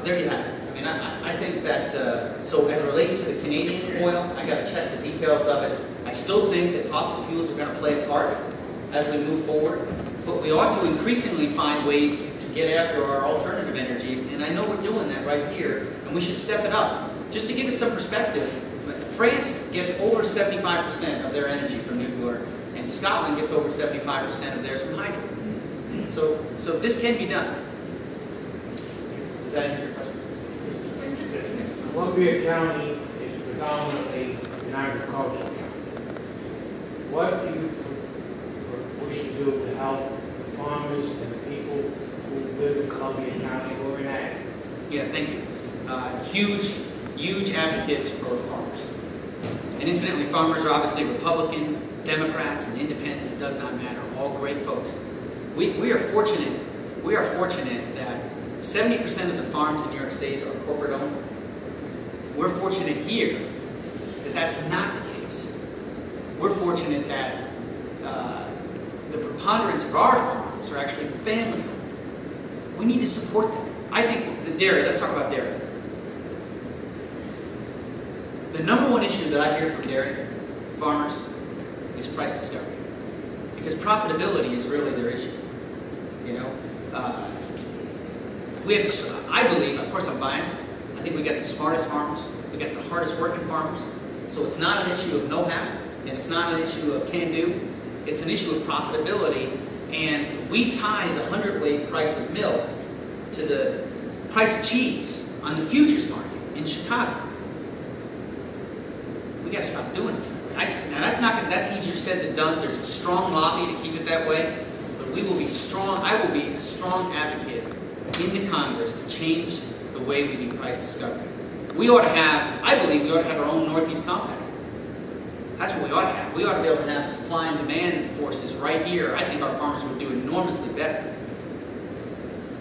there you have it. I mean, I think that, so as it relates to the Canadian oil, I got to check the details of it. I still think that fossil fuels are going to play a part as we move forward, but we ought to increasingly find ways to get after our alternative energies, and I know we're doing that right here, and we should step it up. Just to give it some perspective, France gets over 75% of their energy from nuclear, and Scotland gets over 75% of theirs from hydro. So this can be done. Does that answer your question? Columbia County is predominantly an agricultural county. What do you wish to do to help the farmers and the people who live in Columbia County who are in ag? Yeah, thank you. Huge advocates for farmers. And incidentally, farmers are obviously Republican, Democrats, and Independents. It does not matter. All great folks. We are fortunate. We are fortunate that 70% of the farms in New York State are corporate owned. We're fortunate here that that's not the case. We're fortunate that the preponderance of our farms are actually family owned. We need to support them. I think the dairy. Let's talk about dairy. The number one issue that I hear from dairy farmers is price discovery, because profitability is really their issue. You know, we have. I believe, of course, I'm biased. I think we got the smartest farmers, we got the hardest working farmers. So it's not an issue of know-how, and it's not an issue of can-do. It's an issue of profitability, and we tie the hundredweight price of milk to the price of cheese on the futures market in Chicago. We got to stop doing it. Now that's easier said than done. There's a strong lobby to keep it that way, but we will be strong. I will be a strong advocate in the Congress to change the way we do price discovery. We ought to have, I believe we ought to have our own Northeast Compact. That's what we ought to have. We ought to be able to have supply and demand forces right here. I think our farmers would do enormously better.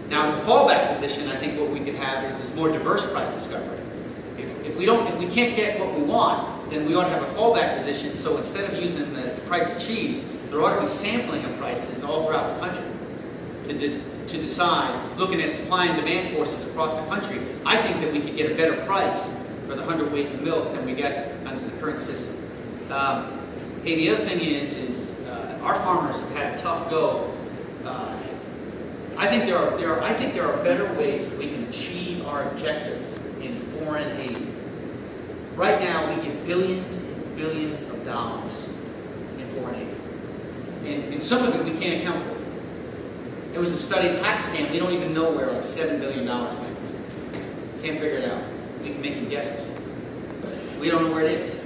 Now, as a fallback position, I think what we could have is more diverse price discovery. If we can't get what we want, then we ought to have a fallback position. So instead of using the price of cheese, there ought to be sampling of prices all throughout the country to decide, looking at supply and demand forces across the country. I think that we could get a better price for the hundredweight of milk than we get under the current system. Hey, the other thing is our farmers have had a tough go. I think there are better ways that we can achieve our objectives in foreign aid. Right now, we get billions and billions of dollars in foreign aid, and some of it we can't account for. There was a study in Pakistan. We don't even know where like $7 billion went. Can't figure it out. We can make some guesses, but we don't know where it is.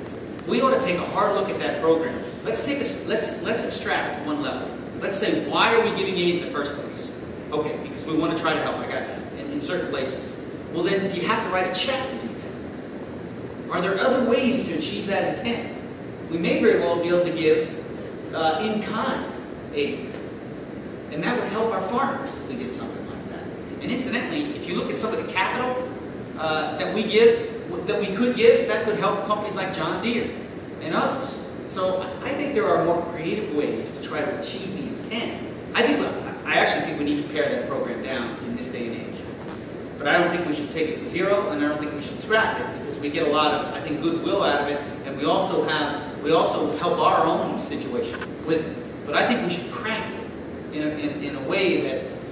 We ought to take a hard look at that program. Let's abstract to one level. Let's say, why are we giving aid in the first place? Okay, because we want to try to help. I got that. In certain places. Well, then, do you have to write a check to do that? Are there other ways to achieve that intent? We may very well be able to give in-kind aid. And that would help our farmers if we did something like that. And incidentally, if you look at some of the capital that we could give, that could help companies like John Deere and others. So I think there are more creative ways to try to achieve the intent. I actually think we need to pare that program down in this day and age. But I don't think we should take it to zero, and I don't think we should scrap it, because we get a lot of, I think, goodwill out of it, and we also help our own situation with it. But I think we should craft it in a way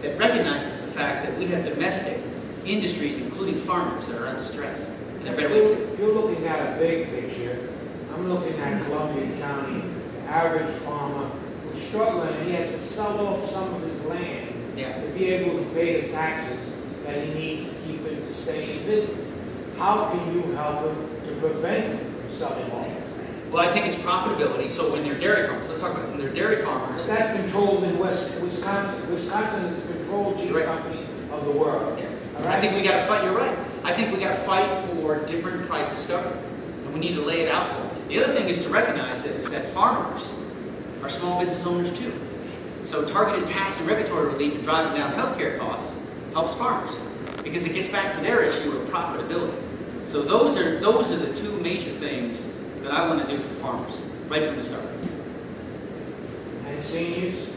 that recognizes the fact that we have domestic industries, including farmers, that are under stress. And there are better ways to do it. You're looking at a big picture. I'm looking at Columbia County, the average farmer who's struggling, and he has to sell off some of his land to be able to pay the taxes that he needs to keep him to stay in business. How can you help him to prevent him from selling off his land? Well, I think it's profitability. So when they're dairy farmers, let's talk about when they're dairy farmers. But that's controlled in Wisconsin. Wisconsin is the controlled cheese company of the world. Yeah. All right? I think we got to fight. You're right. I think we got to fight for different price discovery, and we need to lay it out for them. The other thing is to recognize that farmers are small business owners too. So targeted tax and regulatory relief and driving down healthcare costs helps farmers, because it gets back to their issue of profitability. So those are the two major things that I want to do for farmers right from the start. And seniors,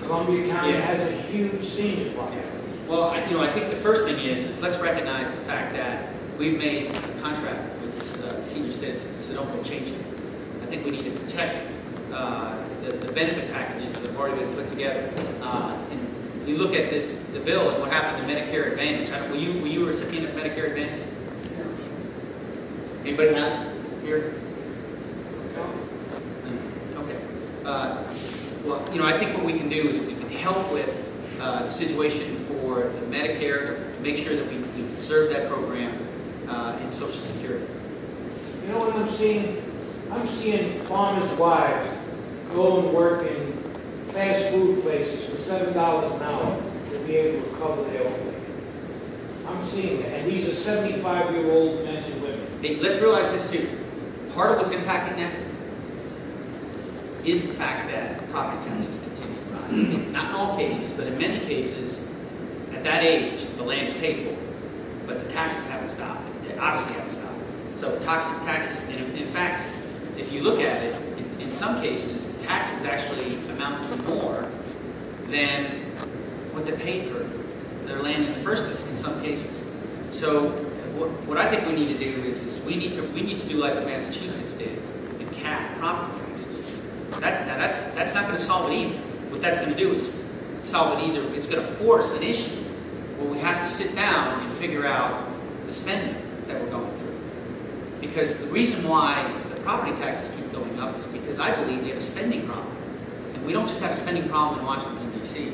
Columbia County has a huge senior population. Well, I think the first thing is let's recognize the fact that we've made a contract with senior citizens, so don't go change it. I think we need to protect the benefit packages that have already been put together. And you look at the bill and what happened to Medicare Advantage. Were you a recipient of Medicare Advantage? Anybody have it here? Okay. Well, I think what we can do is we can help with the situation for the Medicare, to make sure that we preserve that program in Social Security. You know what I'm seeing? I'm seeing farmers' wives go and work in fast food places for $7 an hour to be able to cover their overhead. I'm seeing that. And these are 75-year-old men and women. Hey, let's realize this too. Part of what's impacting that is the fact that property taxes continue to rise. Not in all cases, but in many cases, at that age, the land is paid for, but the taxes haven't stopped. They obviously haven't stopped. So taxes, in fact, if you look at it, in some cases, the taxes actually amount to more than what they paid for their land in the first place. In some cases, so what I think we need to do is we need to do like what Massachusetts did and cap property taxes. That's not going to solve it either. What that's going to do is solve it either. It's going to force an issue where we have to sit down and figure out the spending that we're going through. Because the reason why the property taxes keep going up is because I believe we have a spending problem. And we don't just have a spending problem in Washington, D.C.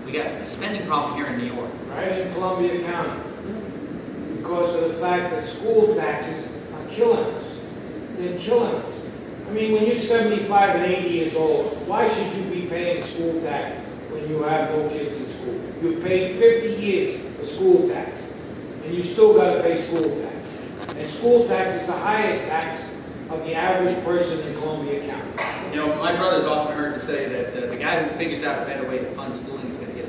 We got a spending problem here in New York. Right in Columbia County. Because of the fact that school taxes are killing us. They're killing us. I mean, when you're 75 and 80 years old, why should you be paying school tax when you have no kids in school? You paid 50 years for school tax, and you still got to pay school tax. And school tax is the highest tax of the average person in Columbia County. My brother's often heard to say that the guy who figures out a better way to fund schooling is going to get